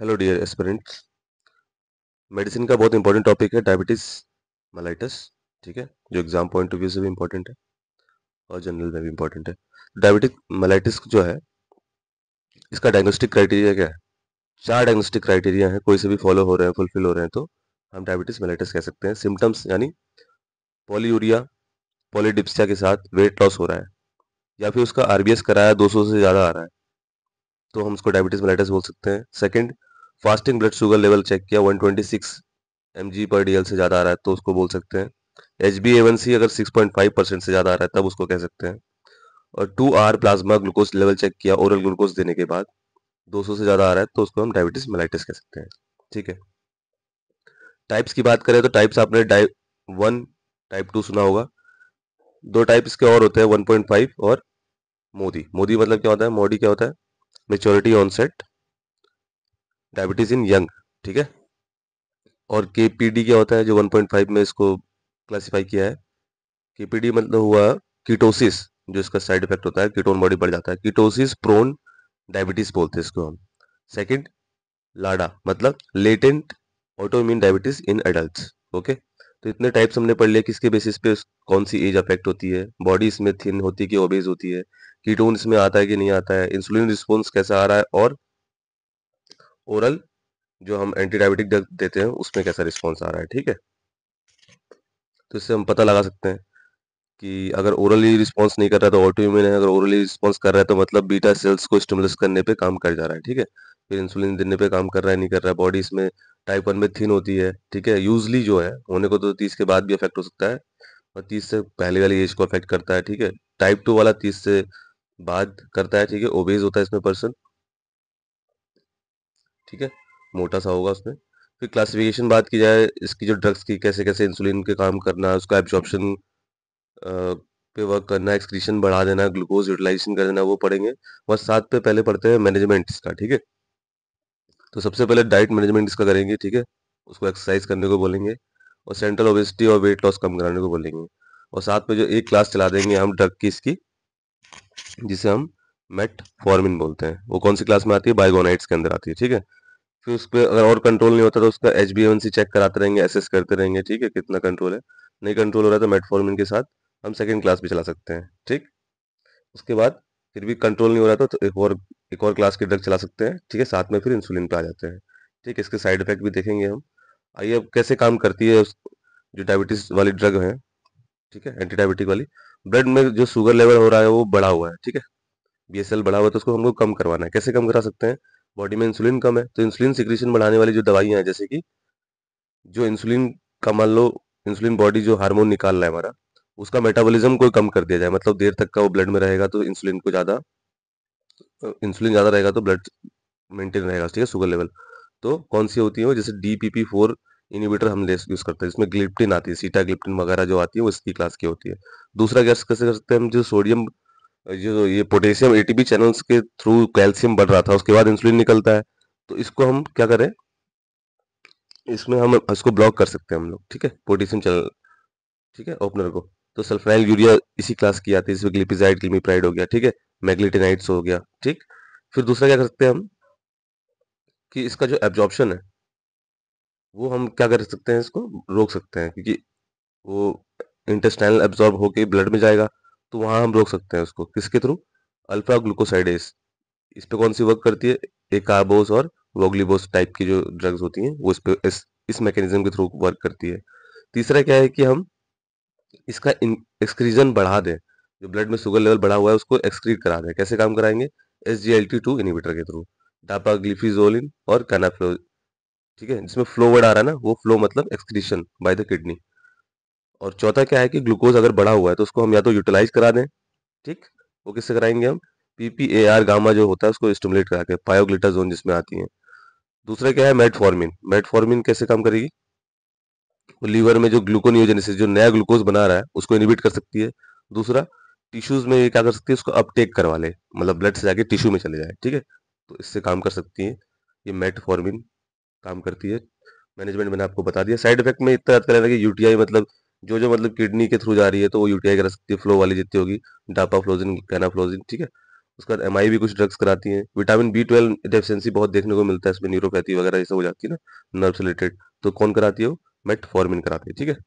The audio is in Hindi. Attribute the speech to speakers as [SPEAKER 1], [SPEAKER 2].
[SPEAKER 1] Hello dear aspirants. मेडिसिन का बहुत इंपॉर्टेंट टॉपिक है डायबिटीज मेलाइटस। ठीक है, जो एग्जाम पॉइंट ऑफ व्यू से भी इंपॉर्टेंट है और जनरल में भी इंपॉर्टेंट है। डायबिटिक मेलाइटिस जो है, इसका डायग्नोस्टिक क्राइटेरिया क्या है? चार डायग्नोस्टिक क्राइटेरिया है, कोई से भी फॉलो हो रहे हैं, फुलफिल हो रहे हैं तो हम डायबिटीज मेलाइटिस कह सकते हैं। सिम्टम्स यानी पॉलीयूरिया, पॉलीडिप्सिया के साथ वेट लॉस हो रहा है, या फिर उसका आरबीएस कराया 200 से ज़्यादा आ रहा है, तो हम उसको डायबिटीज मेलाइटिस बोल सकते हैं। Second, fasting blood sugar level check किया, 126 mg/dl से ज़्यादा आ रहा है तो उसको बोल सकते हैं। HbA1c अगर 6.5% से ज़्यादा आ रहा है तब उसको कह सकते हैं। और 2 hour plasma glucose level check किया ओरल ग्लूकोज देने के बाद, 200 से ज़्यादा आ रहा है तो उसको हम डायबिटीज मेलाइटिस कह सकते हैं। ठीक है, टाइप्स की बात करें तो टाइप्स आपने टाइप 1, टाइप 2 सुना होगा। दो टाइप इसके और होते हैं, 1.5 और मोदी। मोदी मतलब क्या होता है? मोडी क्या होता है? मेच्योरिटी ऑनसेट डायबिटीज इन यंग। ठीक है, और केपीडी क्या होता है जो 1.5 में इसको क्लासिफाई किया है? केपीडी मतलब हुआ कीटोसिस, जो इसका साइड इफेक्ट होता है, कीटोन बॉडी बढ़ जाता है, कीटोसिस प्रोन डायबिटीज बोलते हैं इसको हम। सेकंड, लाडा मतलब latent autoimmune diabetes in adults. Okay, तो इतने टाइप्स हमने पढ़ लिए, किसके बेसिस पे कौन सी एज अफेक्ट होती है, बॉडी इसमें थिन होती है कि ओबेज होती है, कीटोन इसमें आता है कि नहीं आता है, इंसुलिन रिस्पॉन्स कैसा आ रहा है, और ओरल जो हम एंटी डायबिटिक देते हैं उसमें कैसा रिस्पॉन्स आ रहा है। ठीक है, तो इससे हम पता लगा सकते हैं कि अगर ओरली रिस्पॉन्स नहीं कर रहा है तो ऑटोइम्यून है, अगर ओरली रिस्पॉन्स कर रहा है तो मतलब बीटा सेल्स को स्टिमुलस करने पे काम कर जा रहा है। ठीक है, फिर इंसुलिन देने पे काम कर रहा है नहीं कर रहा है, बॉडी इसमें टाइप 1 में थिन होती है। ठीक है, यूजली जो है होने को तो 30 के बाद भी अफेक्ट हो सकता है, और 30 से पहले वाली एज को अफेक्ट करता है। ठीक है, टाइप 2 वाला 30 से बाद करता है। ठीक है, ओबेज होता है इसमें पर्सन। ठीक है, मोटा सा होगा उसमें। फिर क्लासिफिकेशन बात की जाए इसकी, जो ड्रग्स की कैसे कैसे इंसुलिन के काम करना, उसका एब्जॉर्प्शन पे वर्क करना, एक्सक्रीशन बढ़ा देना, ग्लूकोज यूटिलाइजेशन कर देना, वो पढ़ेंगे। और साथ पे पहले पढ़ते हैं मैनेजमेंट इसका। ठीक है, तो सबसे पहले डाइट मैनेजमेंट इसका करेंगे। ठीक है, उसको एक्सरसाइज करने को बोलेंगे, और सेंट्रल ओबेसिटी और वेट लॉस कम कराने को बोलेंगे। और साथ में जो एक क्लास चला देंगे हम ड्रग की इसकी, जिसे हम मेटफॉर्मिन बोलते हैं। वो कौन सी क्लास में आती है? बाइगोनाइट्स के अंदर आती है। ठीक है, फिर उस पर अगर और कंट्रोल नहीं होता तो उसका HbA1c चेक कराते रहेंगे, एसेस करते रहेंगे। ठीक है, कितना कंट्रोल है। नहीं कंट्रोल हो रहा है तो मेटफॉर्मिन के साथ हम सेकेंड क्लास भी चला सकते हैं। ठीक, उसके बाद फिर भी कंट्रोल नहीं हो रहा था तो एक और क्लास के ड्रग चला सकते हैं। ठीक है, साथ में फिर इंसुलिन पे आ जाते हैं। ठीक है, इसके साइड इफेक्ट भी देखेंगे हम। आइए, अब कैसे काम करती है जो डायबिटीज वाली ड्रग है। ठीक है, एंटी डायबिटिक वाली। ब्लड में जो शुगर लेवल हो रहा है वो बढ़ा हुआ है। ठीक है, BSL बढ़ा हुआ है तो उसको हमको कम करवाना है। कैसे कम करा सकते हैं? बॉडी में इंसुलिन कम है तो इंसुलिन सिक्रीशन बढ़ाने वाली जो दवाइयां हैं, जैसे कि जो इंसुलिन का, मान लो इंसुलिन बॉडी जो हार्मोन निकाल रहा है हमारा, उसका मेटाबॉलिज्म को कम कर दिया जाए, मतलब देर तक का वो ब्लड में रहेगा तो इंसुलिन ज़्यादा रहेगा तो ब्लड मेंटेन रहेगा। ठीक है, शुगर लेवल। तो कौन सी होती है वो? जैसे DPP4 इनिबिटर हम यूज करते हैं, जिसमें ग्लिप्टिन आती है, सीटाग्लिप्टिन वगैरह जो आती है वो इसकी क्लास की होती है। दूसरा कैसे कैसे कर सकते हैं हम? जो सोडियम, जो ये पोटेशियम ATP चैनल्स के थ्रू कैल्शियम बढ़ रहा था, उसके बाद इंसुलिन निकलता है, तो इसको हम क्या करें? इसमें हम इसको ब्लॉक कर सकते हैं हम लोग। ठीक है, पोटेशियम चैनल, ठीक है, ओपनर को। तो सल्फोनाइल यूरिया इसी क्लास की आती है, इसमें ग्लिपिजाइड ग्लिमिप्राइड हो गया। ठीक है, मैग्नेटिनाइट्स हो गया। ठीक, फिर दूसरा क्या कर सकते हैं हम कि इसका जो एब्जॉर्प्शन है वो हम क्या कर सकते हैं? इसको रोक सकते हैं, क्योंकि वो इंटेस्टाइनल एब्जॉर्ब होके ब्लड में जाएगा, तो वहां हम रोक सकते हैं उसको। किसके थ्रू? अल्फा ग्लूकोसाइडेस। इस पे कौन सी वर्क करती है? एकार्बोस और वोग्लिबोस टाइप की जो ड्रग्स होती हैं वो इस मैकेनिज्म के थ्रू वर्क करती है। तीसरा क्या है कि हम इसका एक्सक्रीजन बढ़ा दें, जो ब्लड में शुगर लेवल बढ़ा हुआ है उसको एक्सक्रीट करा दें। कैसे काम कराएंगे? SGLT2 इनिबिटर के थ्रू, डापाग्लिफिजोलिन और कैनाफ्लो। ठीक है, जिसमें फ्लो वर्ड आ रहा है ना, वो फ्लो मतलब एक्सक्रीशन बाय द किडनी। और चौथा क्या है कि ग्लूकोज अगर बढ़ा हुआ है तो उसको हम या तो यूटिलाइज करा दें। ठीक, वो किससे कराएंगे हम? PPAR गामा जो होता है उसको स्टिमुलेट करा के, पायोग्लिटाजोन जिसमें आती है। दूसरा क्या है? मेटफॉर्मिन। मेटफॉर्मिन कैसे काम करेगी? वो लीवर में जो ग्लूकोनियोजेनेसिस, जो नया ग्लूकोज बना रहा है, उसको इनिबिट कर सकती है। दूसरा, टिश्यूज में ये क्या कर सकती है? उसको अपटेक करवा ले, मतलब ब्लड से जाके टिश्यू में चले जाए। ठीक है, तो इससे काम कर सकती है ये मेटफॉर्मिन, काम करती है। मैनेजमेंट मैंने आपको बता दिया। साइड इफेक्ट में इतना याद कर लेना कि यूटीआई मतलब जो मतलब किडनी के थ्रू जा रही है तो वो यूटीआई करा सकती है, फ्लो वाली जितनी होगी, डापाफ्लोजिन कैनाफ्लोजिन। ठीक है, उसके बाद एमआई भी कुछ ड्रग्स कराती हैं। विटामिन बी 12 डेफिशिएंसी बहुत देखने को मिलता है, इसमें न्यूरोपैथी वगैरह ये सब हो जाती है ना, नर्व से रिलेटेड, तो कौन कराती है वो, मेटफॉर्मिन कराती है, ठीक है।